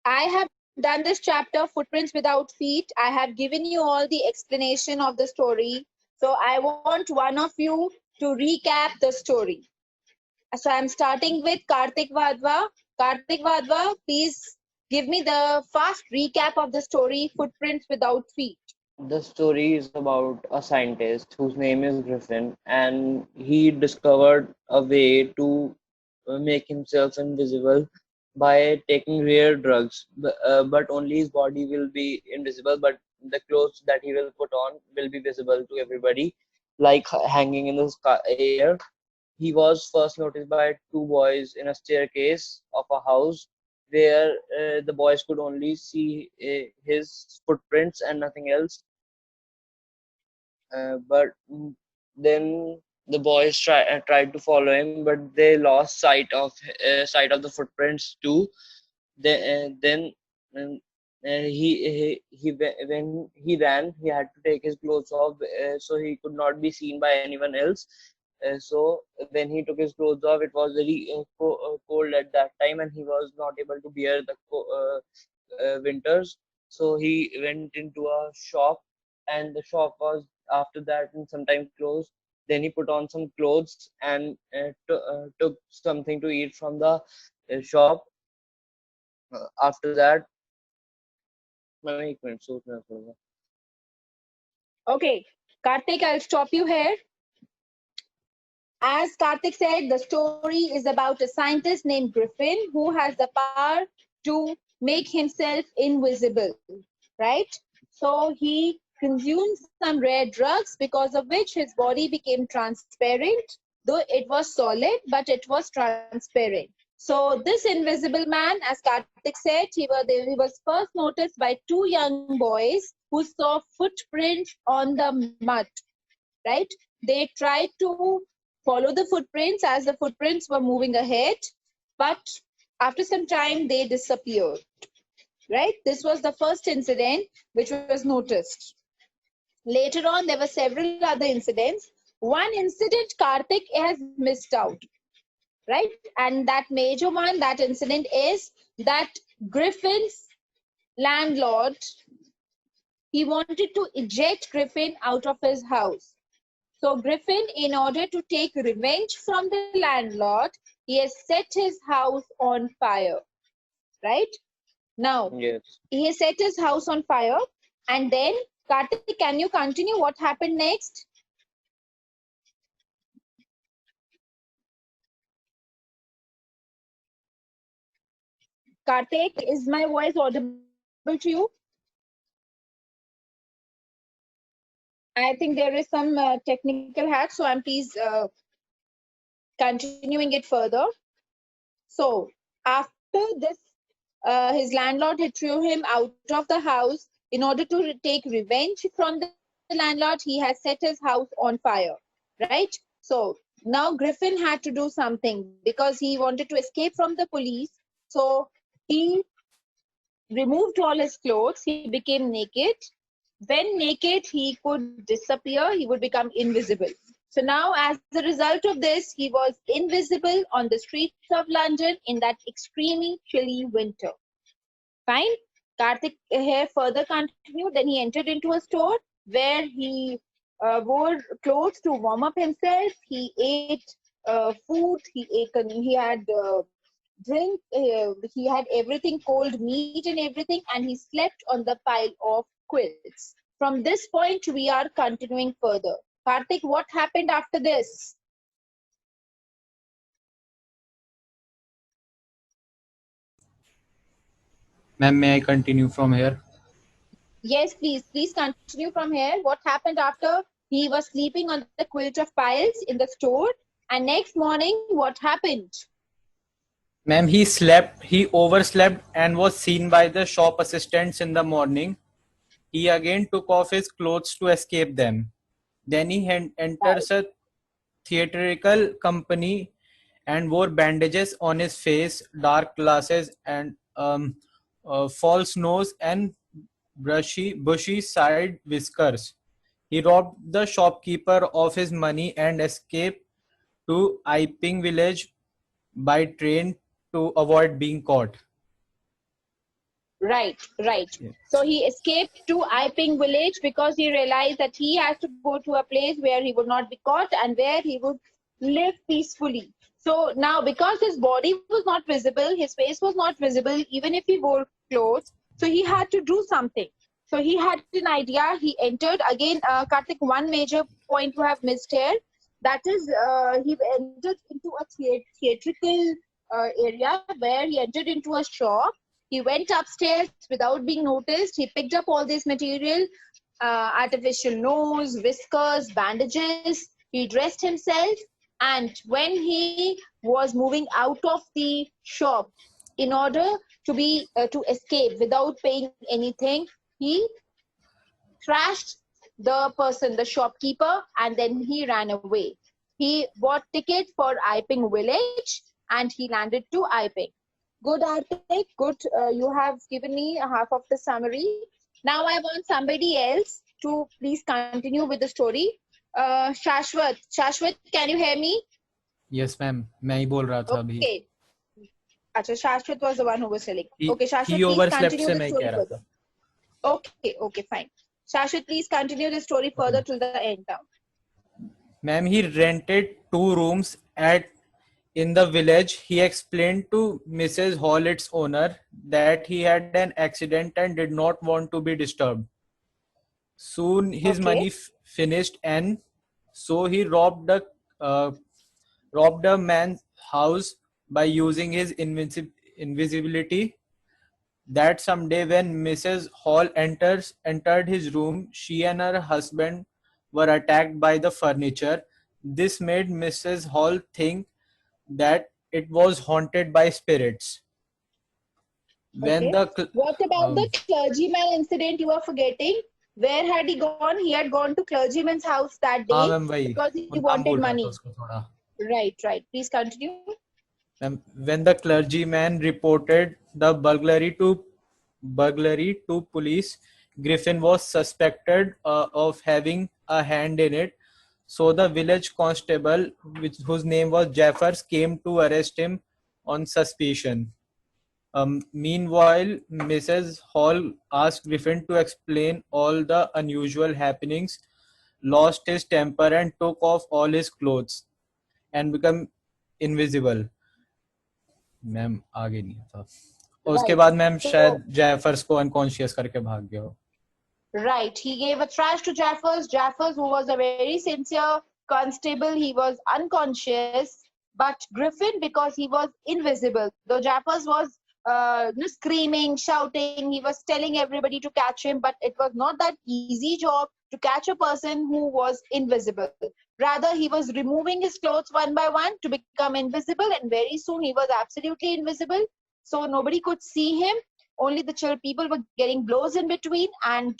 I have done this chapter, Footprints Without Feet. I have given you all the explanation of the story. So I want one of you to recap the story. So I'm starting with Kartik Vadva. Kartik Vadva, please give me the fast recap of the story, Footprints Without Feet. The story is about a scientist whose name is Griffin, and he discovered a way to make himself invisible by taking rare drugs. But only his body will be invisible, but the clothes that he will put on will be visible to everybody, like hanging in the sky, air. He was first noticed by two boys in a staircase of a house where the boys could only see his footprints and nothing else. But then the boys tried to follow him, but they lost sight of the footprints too. Then um, when he ran, he had to take his clothes off so he could not be seen by anyone else. So when he took his clothes off, it was very cold at that time, and he was not able to bear the winters. So he went into a shop, and the shop was after that and sometime closed. Then he put on some clothes and took something to eat from the shop. After that, ma'am एक minute सोचना पड़ेगा. Okay, Kartik, I'll stop you here. As Kartik said, the story is about a scientist named Griffin who has the power to make himself invisible, right? So he consumed some rare drugs because of which his body became transparent, though it was solid, but it was transparent. So this invisible man, as Kartik said, he was first noticed by two young boys who saw footprints on the mud, right? They tried to follow the footprints as the footprints were moving ahead, but after some time they disappeared, right? This was the first incident which was noticed. Later on, there were several other incidents. One incident Kartik has missed out, right? And that major one, that incident is that Griffin's landlord, he wanted to eject Griffin out of his house. So Griffin, in order to take revenge from the landlord, he has set his house on fire, right? Now, Yes. he has set his house on fire, and then, Kartik, can you continue what happened next? Kartik, is my voice audible to you? I think there is some technical hack, so I'm please continuing it further. So, after this, his landlord had threw him out of the house. In order to take revenge from the landlord, he has set his house on fire, right? So now Griffin had to do something because he wanted to escape from the police. So he removed all his clothes. He became naked. When naked, he could disappear. He would become invisible. So now, as a result of this, he was invisible on the streets of London in that extremely chilly winter. Fine. Karthik here further continued. Then he entered into a store where he wore clothes to warm up himself. He ate food. He had drink. He had everything, cold meat and everything, and he slept on the pile of quilts. From this point, we are continuing further. Karthik, what happened after this? Ma'am, may I continue from here? Yes, please. Please continue from here. What happened after he was sleeping on the quilt of piles in the store? And next morning, what happened? Ma'am, he overslept and was seen by the shop assistants in the morning. He again took off his clothes to escape them. Then he enters a theatrical company and wore bandages on his face, dark glasses, and false nose and bushy side whiskers. He robbed the shopkeeper of his money and escaped to Iping village by train to avoid being caught. Right, right. Yeah. So he escaped to Iping village because he realized that he has to go to a place where he would not be caught and where he would live peacefully. So now, because his body was not visible, his face was not visible, even if he wore clothes, so he had to do something. So he had an idea. He entered again. Karthik, one major point you have missed here. That is, he entered into a theatrical area where he entered into a shop. He went upstairs without being noticed. He picked up all this material, artificial nose, whiskers, bandages. He dressed himself, and when he was moving out of the shop, in order to escape without paying anything, he trashed the person, the shopkeeper, and then he ran away. He bought ticket for Iping village and he landed to Iping. Good, Artik. Good. You have given me a half of the summary. Now I want somebody else to please continue with the story. Shashwat. Shashwat, can you hear me? Yes, ma'am. मैं ही बोल रहा था अभी. Okay. Acha, Shashwat was the one who was telling. Okay, Shashwat, He please overslept continue से the मैं story कह रहा further. था. Okay, okay, fine. Shashwat, please continue the story further till the end now. Ma'am, he rented 2 rooms in the village. He explained to Mrs. Hall, its owner, that he had an accident and did not want to be disturbed. Soon his Okay. money finished, and so he robbed a man's house by using his invisibility. That someday when Mrs. Hall entered his room, she and her husband were attacked by the furniture. This made Mrs. Hall think that it was haunted by spirits. When Okay. the What about the clergyman incident you are forgetting? Where had he gone? He had gone to clergyman's house that हाँ day ma'am वही because he वो नाम wanted बोल रहा था money. उसको थोड़ा. Right, right. Please continue. When the clergyman reported the burglary to police, Griffin was suspected of having a hand in it. So the village constable, whose name was Jeffers, came to arrest him on suspicion. Meanwhile, Mrs. Hall asked Griffin to explain all the unusual happenings, lost his temper and took off all his clothes and become invisible. Ma'am आगे नहीं था. उसके Right. बाद ma'am So, शायद जैफर्स को unconscious करके भाग गया हो. right. He gave a trash to Jaffers. Jaffers, who was a very sincere constable, he was unconscious. But Griffin, because he was invisible, though Jaffers was screaming, shouting, he was telling everybody to catch him, but it was not that easy job to catch a person who was invisible. Rather, he was removing his clothes one by one to become invisible, and very soon he was absolutely invisible. So nobody could see him. Only the chill people were getting blows in between, and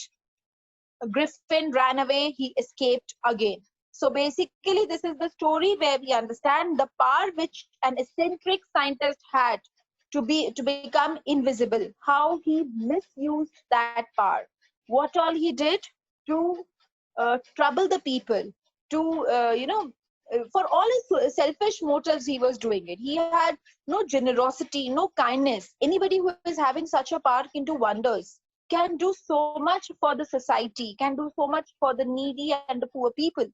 Griffin ran away, he escaped again. So basically, this is the story where we understand the power which an eccentric scientist had to become invisible, how he misused that power, what all he did to trouble the people, to for all his selfish motives he was doing it. He had no generosity, no kindness. Anybody who is having such a power can do wonders, can do so much for the society, can do so much for the needy and the poor people.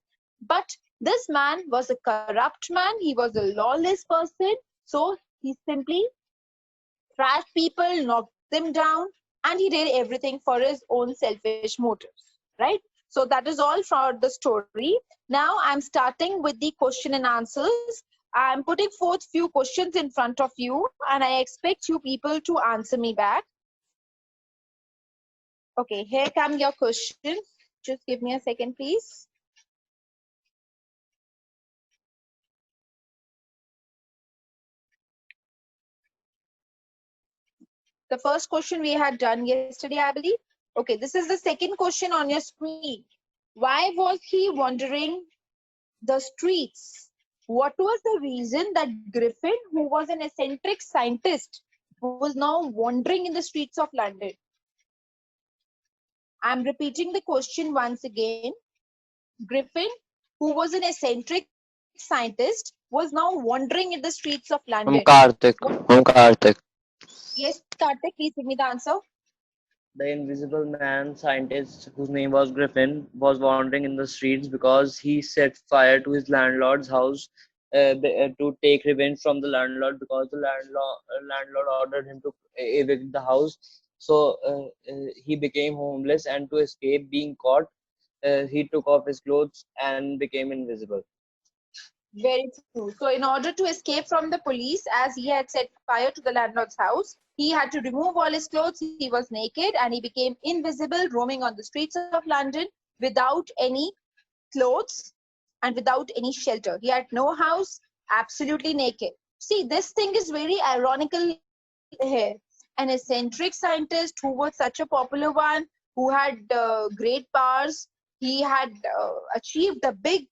But this man was a corrupt man, he was a lawless person, so he simply trashed people, knocked them down, and he did everything for his own selfish motives, right? So that is all for the story. Now I'm starting with the question and answers. I'm putting forth few questions in front of you, and I expect you people to answer me back. Okay, here come your questions. Just give me a second, please. The first question we had done yesterday, I believe. Okay, this is the second question on your screen. Why was he wandering the streets? What was the reason that Griffin, who was an eccentric scientist, was now wandering in the streets of London? I'm repeating the question once again. Griffin, who was an eccentric scientist, was now wandering in the streets of I'm London. Karthik. I'm Karthik. Yes, Karthik, please give me the answer. The invisible man scientist, whose name was Griffin, was wandering in the streets because he set fire to his landlord's house to take revenge from the landlord, because the landlord ordered him to evict the house. So he became homeless, and to escape being caught, he took off his clothes and became invisible. Very true. So, in order to escape from the police, as he had set fire to the landlord's house, he had to remove all his clothes. He was naked and he became invisible, roaming on the streets of London without any clothes and without any shelter. He had no house, absolutely naked. See, this thing is very ironical here. An eccentric scientist who was such a popular one, who had great powers, he had achieved a big,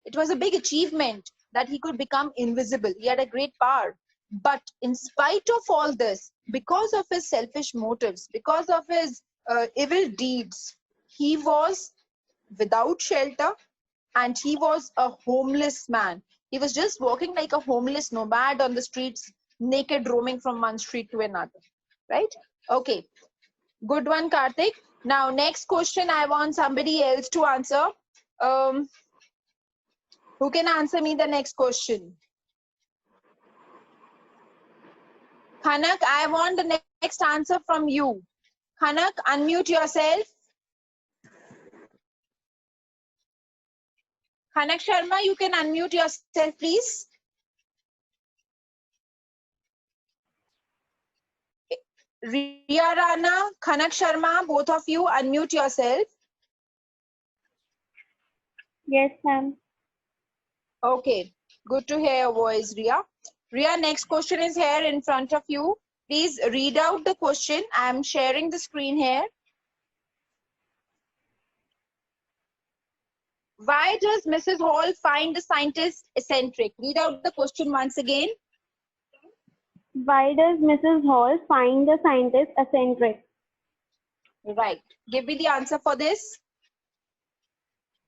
it was a big achievement that he could become invisible. He had a great power. But in spite of all this, because of his selfish motives, because of his evil deeds, he was without shelter and he was a homeless man. He was just walking like a homeless nomad on the streets, naked, roaming from one street to another. Right? Okay. Good one, Karthik. Now, next question, I want somebody else to answer. Um, who can answer me the next question? Khanak, I want the next answer from you. Khanak, unmute yourself. Khanak Sharma, you can unmute yourself, please. Riya Rana, Khanak Sharma, both of you unmute yourself. Yes, ma'am. Okay, good to hear your voice, Riya. Riya, next question is here in front of you. Please read out the question. I am sharing the screen here. Why does Mrs. Hall find the scientist eccentric? Read out the question once again. Why does Mrs. Hall find the scientist eccentric? Right. Give me the answer for this.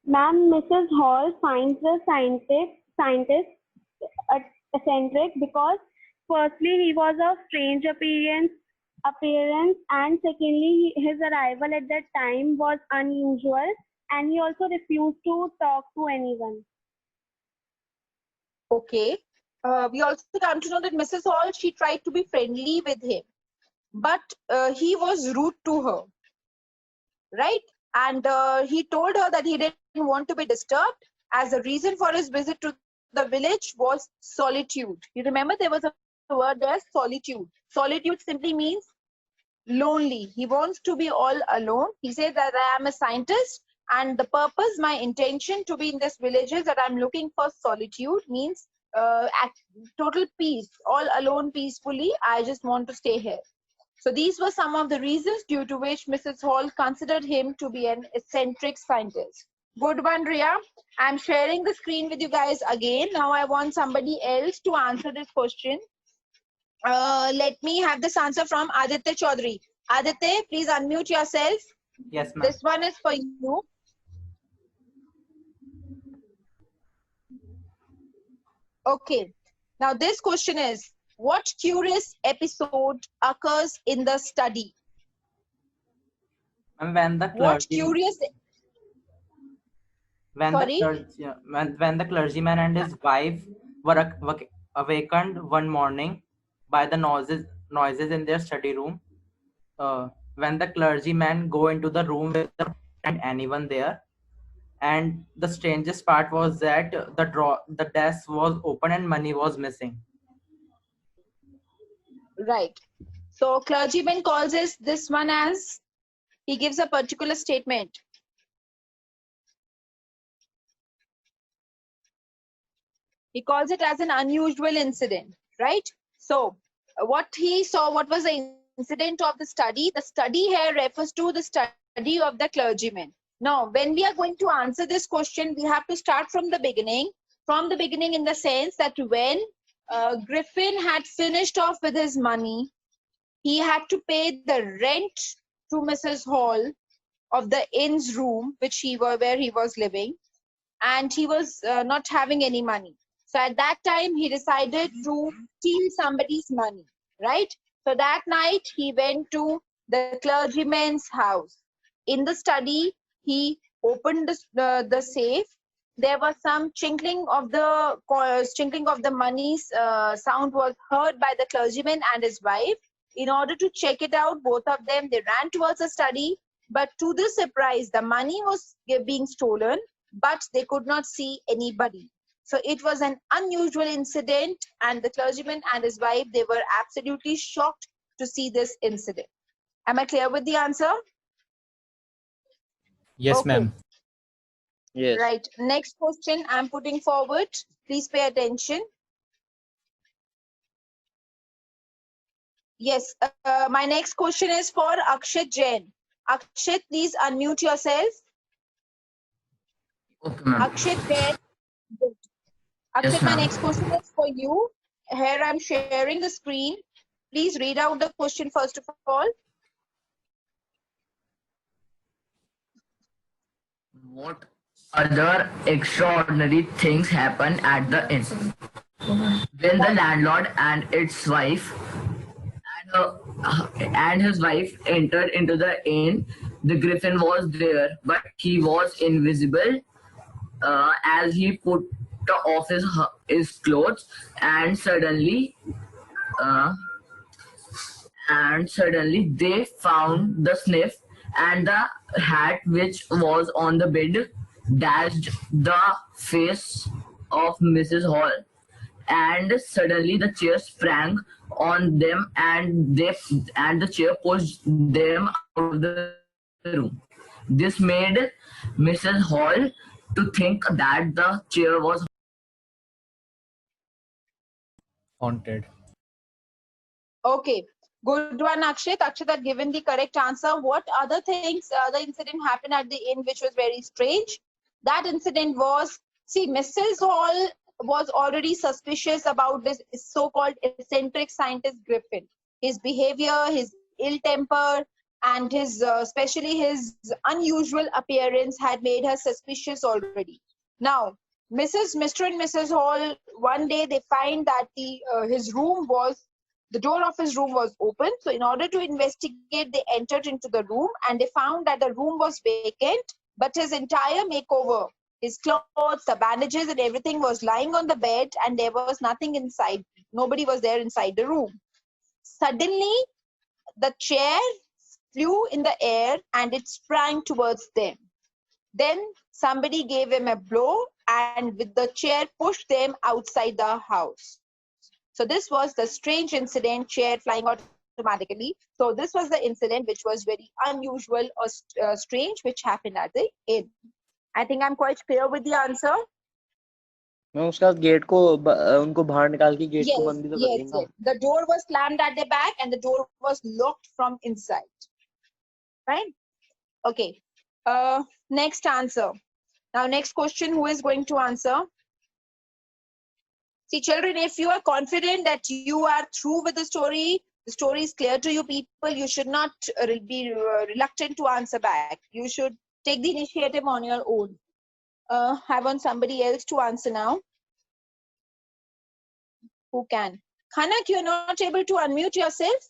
Ma'am, Mrs. Hall finds the scientist eccentric because firstly he was of strange appearance, and secondly his arrival at that time was unusual, and he also refused to talk to anyone. Okay. We also come to know that Mrs. Hall, she tried to be friendly with him, but he was rude to her, right? And he told her that he didn't want to be disturbed, as the reason for his visit to the village was solitude. You remember there was a word there, solitude. Solitude simply means lonely. He wants to be all alone. He says that I am a scientist, and the purpose, my intention to be in this village is that I'm looking for solitude, means total peace, all alone peacefully. I just want to stay here. So these were some of the reasons due to which Mrs. Hall considered him to be an eccentric scientist. Good one, Riya. I'm sharing the screen with you guys again. Now I want somebody else to answer this question. Let me have this answer from Aditya Chaudhary. Aditya, please unmute yourself. Yes, ma'am. This one is for you. Okay. Now this question is, what curious episode occurs in the study? And when the What clergy, curious... Sorry? when the clergyman and his wife were awakened one morning by the noises in their study room, when the clergyman go into the room without anyone there, and the strangest part was that the desk was open and money was missing. Right. So clergyman calls this one as, he gives a particular statement. He calls it as an unusual incident, right? So what he saw, what was the incident of the study? The study here refers to the study of the clergyman. Now, when we are going to answer this question, we have to start from the beginning. From the beginning in the sense that when Griffin had finished off with his money, he had to pay the rent to Mrs. Hall of the inn's room, where he was living, and he was not having any money. So at that time, he decided to steal somebody's money, right? So that night, he went to the clergyman's house. In the study, he opened the safe. There was some chinkling of the money sound was heard by the clergyman and his wife. In order to check it out, both of them, they ran towards the study. But to their surprise, the money was being stolen, but they could not see anybody. So it was an unusual incident, and the clergyman and his wife, they were absolutely shocked to see this incident. Am I clear with the answer? Yes, Okay. ma'am. Yes. Right. Next question I'm putting forward. Please pay attention. Yes. My next question is for Akshat Jain. Akshat, please unmute yourself. Okay, ma'am. Akshat Jain. Good. Yes, Akshat, my ma'am. next question is for you. Here I'm sharing the screen. Please read out the question first of all. What other extraordinary things happened at the inn? When the landlord and its wife and his wife entered into the inn, the griffin was there, but he was invisible. As he put off his clothes, and uh, suddenly they found the sniff, and the hat which was on the bed dashed the face of Mrs. Hall, and suddenly the chair sprang on them, and the chair pushed them out of the room. This made Mrs. Hall to think that the chair was Haunted. Okay. Good one, Akshat. Akshat had given the correct answer. What other things, the incident happened at the inn which was very strange? That incident was, see, Mrs. Hall was already suspicious about this so-called eccentric scientist Griffin. His behavior, his ill temper, and his especially his unusual appearance had made her suspicious already. Now, Mr. and Mrs. Hall, one day they find that the door of his room was open. So in order to investigate, they entered into the room and they found that the room was vacant, but his entire makeover, his clothes, the bandages and everything was lying on the bed, and there was nothing inside. Nobody was there inside the room. Suddenly, the chair flew in the air and it sprang towards them. Then somebody gave him a blow, and with the chair pushed them outside the house. So this was the strange incident, chair flying automatically. So this was the incident which was very unusual or strange, which happened at the inn. I think I'm quite clear with the answer. मैं उसका gate को उनको बाहर निकाल के gate को Yes, बंद भी तो कर yes, देंगे yes. The door was slammed at the back and the door was locked from inside. Right? Okay. Next answer. Now, next question, who is going to answer? See, children, if you are confident that you are through with the story is clear to you people, you should not be reluctant to answer back. You should take the initiative on your own. I want somebody else to answer now. Who can? Khanak, you're not able to unmute yourself?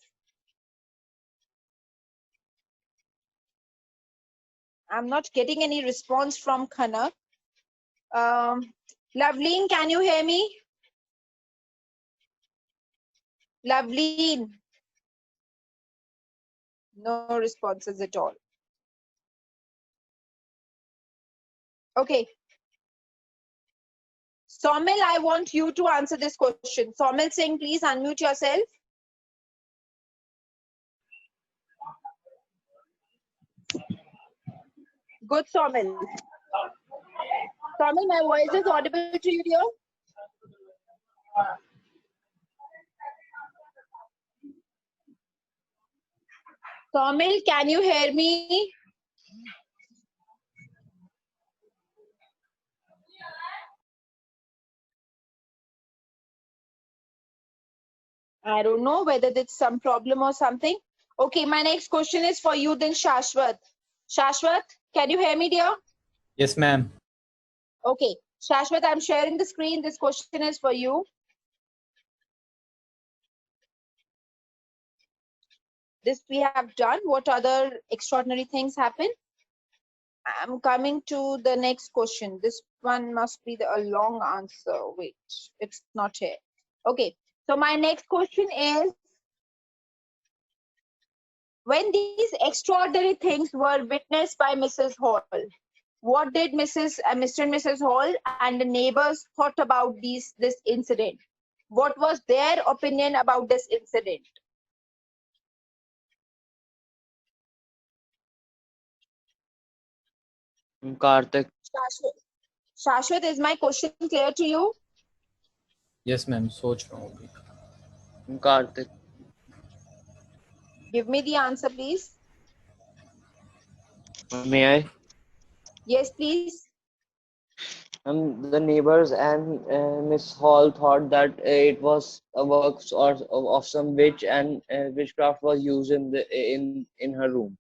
I'm not getting any response from Khanak. Loveleen, can you hear me? Loveleen. No responses at all. Okay. Somil, I want you to answer this question. Somil Singh, please unmute yourself. Good, Somil. Somil, my voice is audible to you, dear? Somil, can you hear me? I don't know whether it's some problem or something. Okay, my next question is for you then, Shashwat. Shashwat, can you hear me, dear? Yes, ma'am. Okay, Shashwat, I'm sharing the screen. This question is for you. This we have done. What other extraordinary things happen? I'm coming to the next question. This one must be a long answer. Wait, it's not here. Okay, so my next question is, when these extraordinary things were witnessed by Mrs. Hall, what did Mr. and Mrs. Hall and the neighbors thought about this incident? What was their opinion about this incident? Karthik. Shashwat, is my question clear to you? Yes, ma'am. सोच रहा हूँ अभी. Karthik. Give me the answer, please. May I? Yes, please. The neighbors and Miss Hall thought that it was a work of some witch, and witchcraft was used in her room.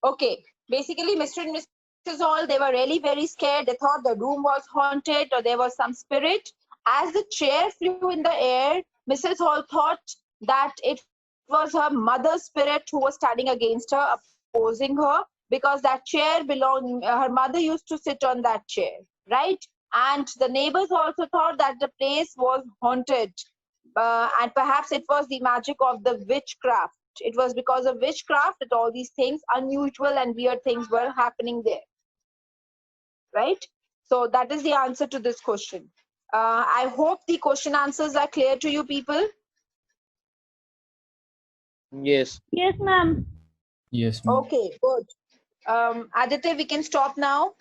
Okay, basically Mr. and Mrs. Hall, they were really very scared. They thought the room was haunted or there was some spirit. As the chair flew in the air, Mrs. Hall thought that it was her mother's spirit who was standing against her, opposing her, because that chair belonged, her mother used to sit on that chair, right? And the neighbors also thought that the place was haunted, and perhaps it was the magic of the witchcraft. It was because of witchcraft that all these things, unusual and weird things, were happening there, right? So that is the answer to this question. I hope the question answers are clear to you people. Yes. Yes, ma'am. Yes, ma'am. Okay, good. Aditya, we can stop now.